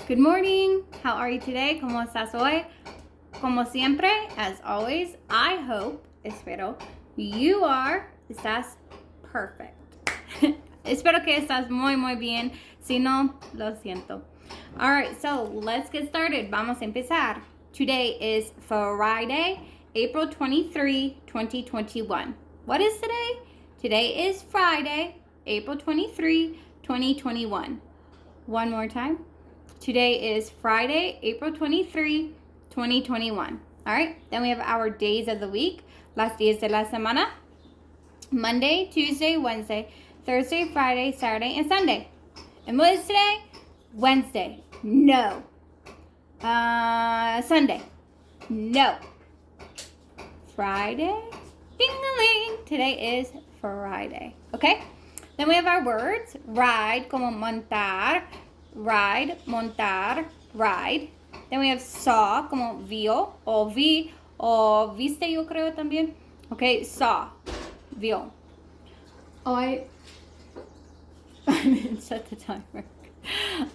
Good morning. How are you today? ¿Cómo estás hoy? Como siempre, as always, I hope, espero, estás perfect. Espero que estás muy bien. Si no, lo siento. All right, so let's get started. Vamos a empezar. Today is Friday, April 23, 2021. What is today? Today is Friday, April 23, 2021. One more time. Today is Friday, April 23, 2021. All right, then we have our days of the week. Las días de la semana. Monday, Tuesday, Wednesday, Thursday, Friday, Saturday, and Sunday. And what is today? Wednesday. No. Sunday. No. Friday. Ding-a-ling. Today is Friday. Okay? Then we have our words. Ride, como montar. Ride, montar, ride. Then we have saw, como vio, o vi, o viste, yo creo también. Okay, saw, vio. I set the timer.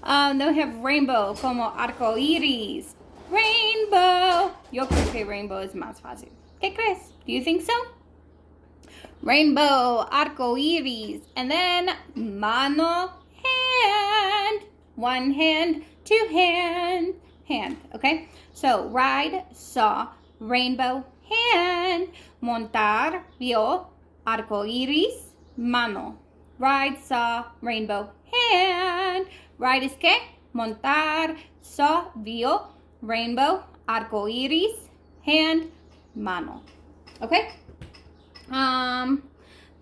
Then we have rainbow, como arco iris. Rainbow. Yo creo que rainbow es más fácil. ¿Qué crees? Do you think so? Rainbow, arco iris. And then mano, hand. One hand, two hand, hand. Okay? So ride, saw, rainbow, hand. Montar, vio, arco iris, mano. Ride, saw, rainbow, hand. Ride es qué? Montar, saw, vio, rainbow, arco iris, hand, mano. Okay? Then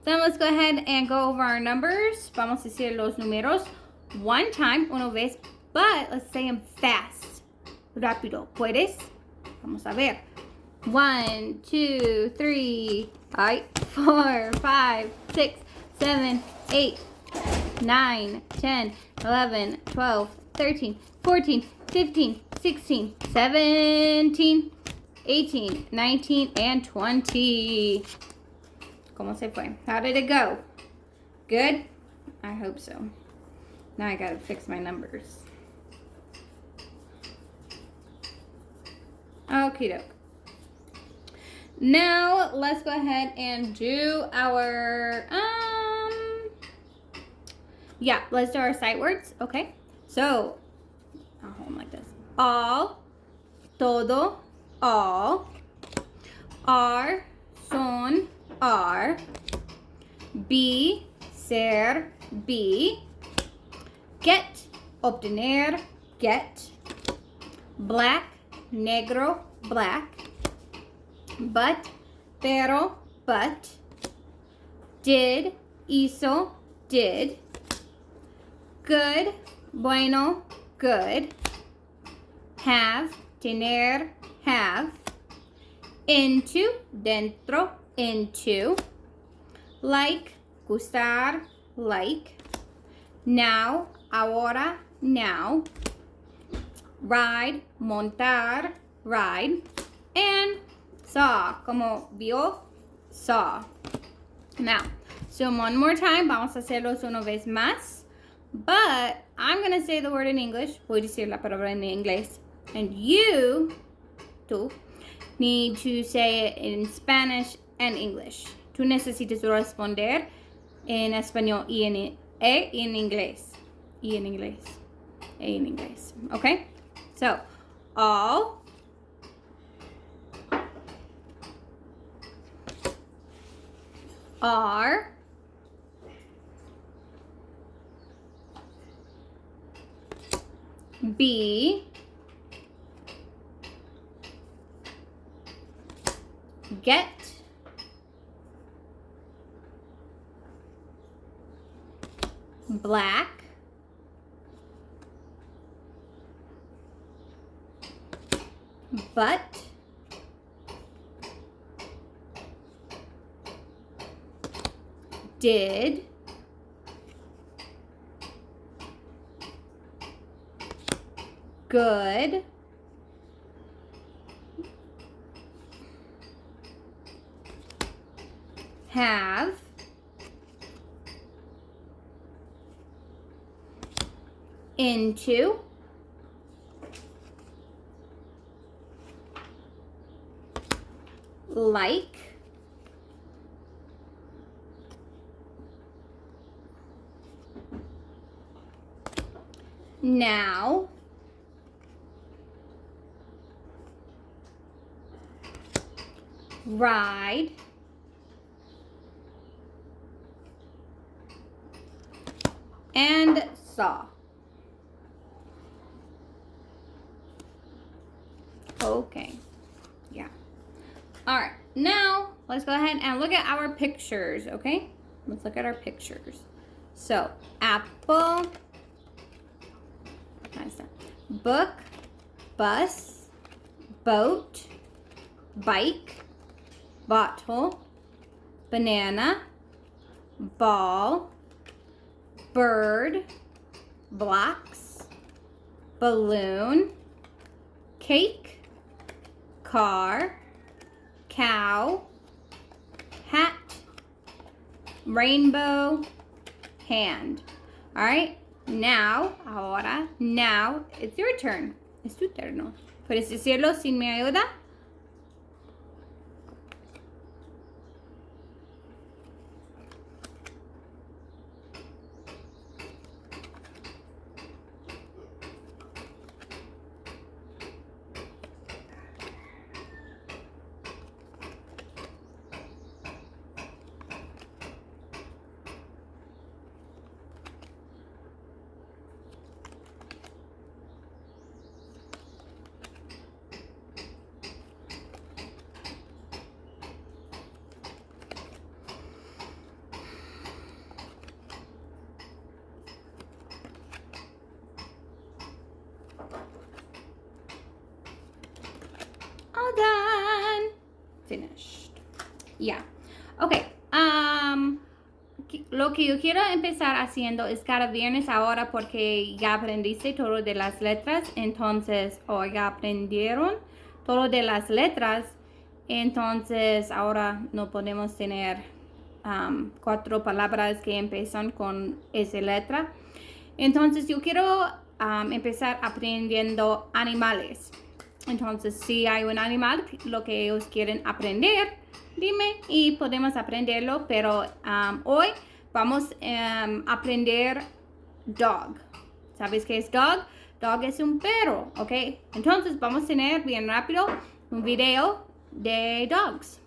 let's go ahead and go over our numbers. Vamos a decir los números one time, una vez, but let's say them fast. Rápido. ¿Puedes? Vamos a ver. 1, 2, 3, 4, 5, 6, 7, 8, 9, 10, 11, 12, 13, 14, 15, 16, 17, 18, 19, and 20. ¿Cómo se fue? How did it go? Good? I hope so. Now I gotta fix my numbers. Okie doke. Now let's go ahead and do our let's do our sight words. Okay. So I'll hold them like this. All, todo, all. Are, son, are. Be, ser, be. Get, obtener, get. Black, negro, black. But, pero, but. Did, hizo, did. Good, bueno, good. Have, tener, have. Into, dentro, into. Like, gustar, like. Now, ahora, now. Ride, montar, ride. And saw, como vio, saw. Now, so one more time, vamos a hacerlos una vez más. But I'm going to say the word in English. Voy a decir la palabra en inglés. And tú, need to say it in Spanish and English. Tú necesitas responder en español y en inglés. Y en inglés. E en inglés. Okay? So, all. Are. Be. Get. Black. But. Did. Good. Have. Into. like. Now. Ride. And saw. Okay. Yeah. All right. Now, let's go ahead and look at our pictures, okay? Let's look at our pictures. So, apple, book, bus, boat, bike, bottle, banana, ball, bird, blocks, balloon, cake, car, cow, hat, rainbow, hand. All right, now it's your turn. Es tu turno. ¿Puedes decirlo sin mi ayuda? All done. Finished. Yeah. Okay. Lo que yo quiero empezar haciendo es cada viernes ahora porque ya aprendiste todo de las letras, entonces, o ya aprendieron todo de las letras, entonces ahora no podemos tener 4 palabras que empiezan con esa letra. Entonces yo quiero empezar aprendiendo animales. Entonces, si hay un animal, lo que ellos quieren aprender, dime y podemos aprenderlo. Pero hoy vamos a aprender dog. ¿Sabes qué es dog? Dog es un perro, ¿ok? Entonces, vamos a tener bien rápido un video de dogs.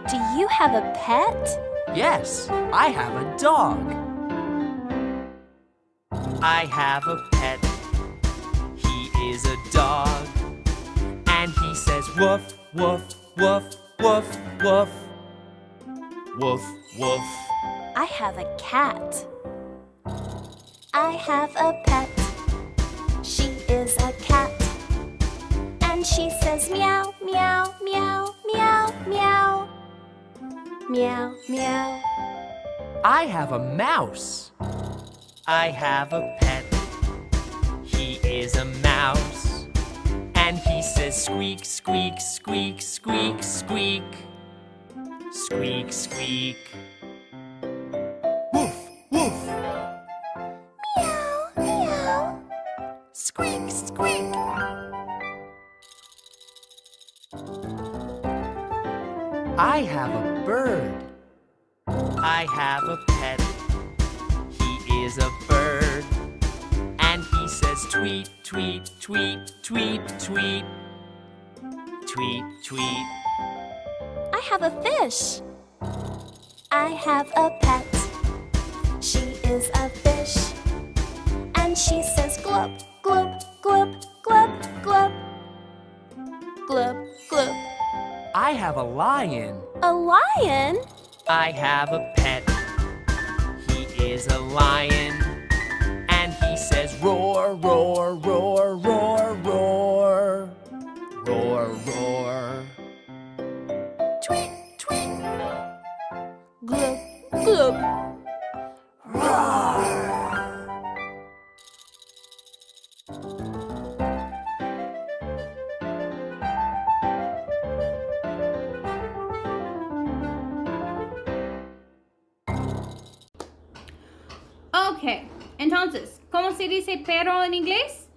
Do you have a pet? Yes, I have a dog. I have a pet. He is a dog. And he says woof, woof, woof, woof, woof. Woof, woof. I have a cat. I have a pet. She is a cat. And she says meow, meow, meow, meow, meow. Meow, meow. I have a mouse. I have a pet. He is a mouse. And he says squeak, squeak, squeak, squeak, squeak. Squeak, squeak. Woof, woof. Meow, meow. Squeak, squeak. I have a bird. I have a pet. He is a bird. And he says tweet, tweet, tweet, tweet, tweet. Tweet, tweet. I have a fish. I have a pet. She is a fish. And she says glub, glub, glub, glub, glub. Glub, glub. I have a lion. A lion? I have a pet. He is a lion. And he says roar, roar, roar, roar, roar. Roar, roar. Tweet, tweet. Glub, glub. Roar. Ok, entonces, ¿cómo se dice perro en inglés?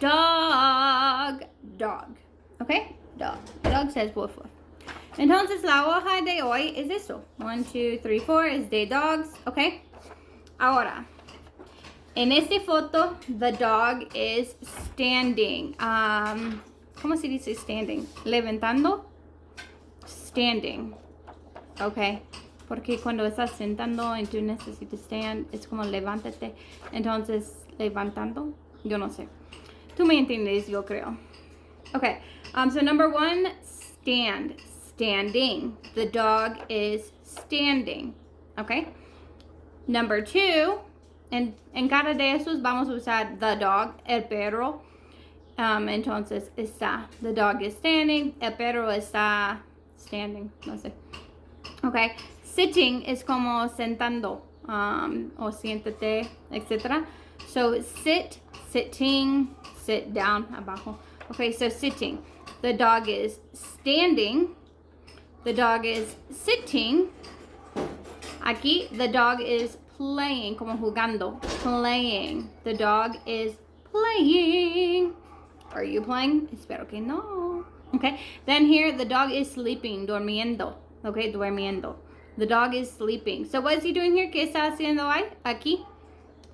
Dog, dog. Ok, Okay? Dog. The dog says woof woof. Entonces, la hoja de hoy es eso. 1, 2, 3, 4 is de dogs. Okay? Ahora, en esta foto, the dog is standing. ¿Cómo se dice standing? Levantando. Standing. Okay? Porque cuando estás sentando y tú necesitas stand, es como levántate. Entonces, levantando. Yo no sé. Tú me entiendes, yo creo. Okay. So number 1, stand. Standing. The dog is standing. Okay. Number 2, en cada de esos vamos a usar the dog, el perro. Entonces está. The dog is standing. El perro está standing. No sé. Okay. Sitting es como sentando. O siéntate, etc. So sit, sitting, sit down, abajo. Okay, so sitting. The dog is standing. The dog is sitting. Aquí, the dog is playing, como jugando. Playing. The dog is playing. Are you playing? Espero que no. Okay, then here, the dog is sleeping, durmiendo. Okay, durmiendo. The dog is sleeping. So what is he doing here? ¿Qué está haciendo ahí? Aquí.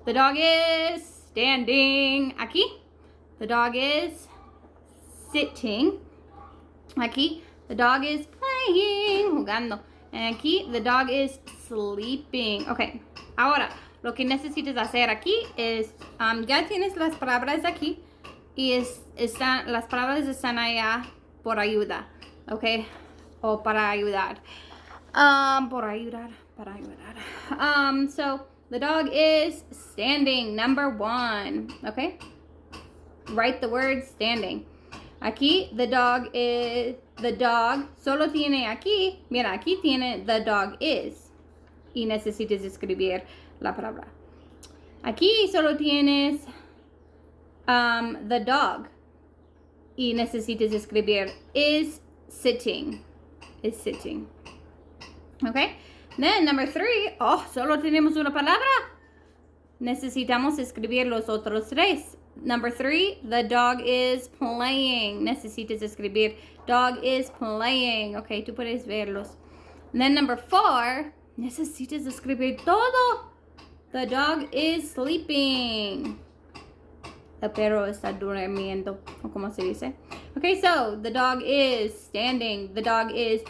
The dog is standing. Aquí. The dog is sitting. Aquí. The dog is playing. Jugando. And aquí. The dog is sleeping. Okay. Ahora, lo que necesitas hacer aquí es, ya tienes las palabras aquí. Y las palabras están allá por ayuda. Okay. O para ayudar. Para ayudar. So the dog is standing. Number 1. Okay. Write the word standing. Aquí the dog solo tiene aquí. Mira, aquí tiene the dog is. Y necesitas escribir la palabra. Aquí solo tienes the dog. Y necesitas escribir is sitting. Is sitting. Okay. Then number 3. Oh, solo tenemos una palabra. Necesitamos escribir los otros 3. Number 3. The dog is playing. Necesitas escribir. Dog is playing. Okay, tú puedes verlos. And then number 4. Necesitas escribir todo. The dog is sleeping. El perro está durmiendo. O como se dice. Okay, so the dog is standing. The dog is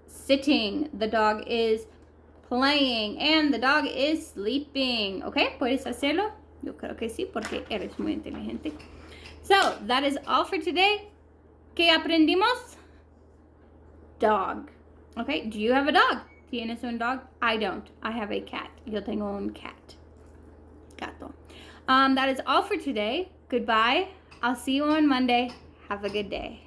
sitting. The dog is playing. And the dog is sleeping. Okay, ¿puedes hacerlo? Yo creo que sí, porque eres muy inteligente. So, that is all for today. ¿Qué aprendimos? Dog. Okay, do you have a dog? ¿Tienes un dog? I don't. I have a cat. Yo tengo un cat. Gato. That is all for today. Goodbye. I'll see you on Monday. Have a good day.